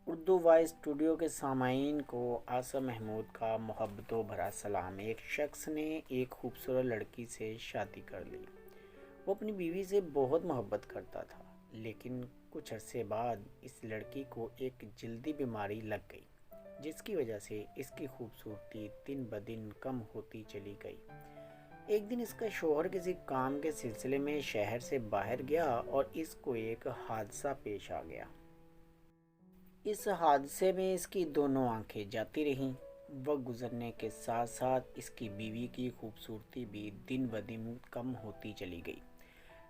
Urdu voice studio کے سامعین کو آصف محمود کا محبتوں بھرا سلام۔ ایک شخص نے ایک خوبصورت لڑکی سے شادی کر لی۔ وہ اپنی بیوی سے بہت محبت کرتا تھا، لیکن کچھ عرصے بعد اس لڑکی کو ایک جلدی بیماری لگ گئی، جس کی وجہ سے اس کی خوبصورتی دن بدن کم ہوتی چلی گئی۔ ایک دن اس کا شوہر کسی کام کے سلسلے میں شہر سے باہر گیا اور اس کو ایک حادثہ پیش آ گیا۔ اس حادثے میں اس کی دونوں آنکھیں جاتی رہیں۔ وقت گزرنے کے ساتھ ساتھ اس کی بیوی کی خوبصورتی بھی دن بدن کم ہوتی چلی گئی،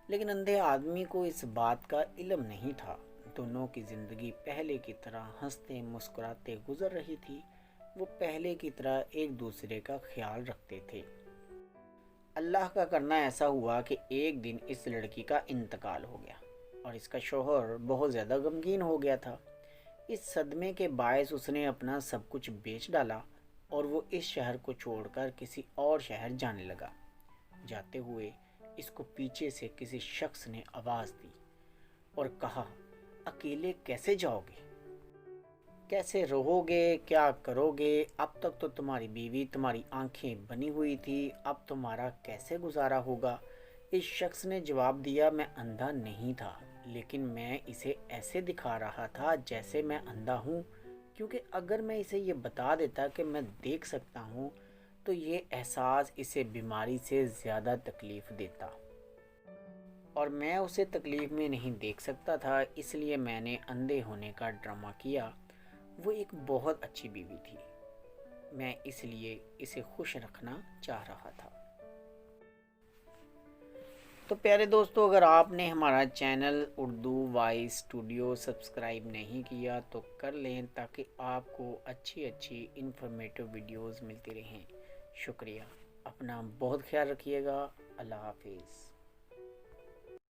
لیکن اندھے آدمی کو اس بات کا علم نہیں تھا۔ دونوں کی زندگی پہلے کی طرح ہنستے مسکراتے گزر رہی تھی۔ وہ پہلے کی طرح ایک دوسرے کا خیال رکھتے تھے۔ اللہ کا کرنا ایسا ہوا کہ ایک دن اس لڑکی کا انتقال ہو گیا اور اس کا شوہر بہت زیادہ غمگین ہو گیا تھا۔ اس صدمے کے باعث اس نے اپنا سب کچھ بیچ ڈالا اور وہ اس شہر کو چھوڑ کر کسی اور شہر جانے لگا۔ جاتے ہوئے اس کو پیچھے سے کسی شخص نے آواز دی اور کہا، اکیلے کیسے جاؤ گے؟ کیسے رہو گے؟ کیا کرو گے؟ اب تک تو تمہاری بیوی تمہاری آنکھیں بنی ہوئی تھی، اب تمہارا کیسے گزارا ہوگا؟ اس شخص نے جواب دیا، میں اندھا نہیں تھا، لیکن میں اسے ایسے دکھا رہا تھا جیسے میں اندھا ہوں، کیونکہ اگر میں اسے یہ بتا دیتا کہ میں دیکھ سکتا ہوں تو یہ احساس اسے بیماری سے زیادہ تکلیف دیتا، اور میں اسے تکلیف میں نہیں دیکھ سکتا تھا، اس لیے میں نے اندھے ہونے کا ڈرامہ کیا۔ وہ ایک بہت اچھی بیوی تھی، میں اس لیے اسے خوش رکھنا چاہ رہا تھا۔ تو پیارے دوستو، اگر آپ نے ہمارا channel Urdu voice studio subscribe نہیں کیا تو کر لیں، تاکہ آپ کو اچھی انفارمیٹو ویڈیوز ملتی رہیں۔ شکریہ، اپنا بہت خیال رکھیے گا۔ اللہ حافظ۔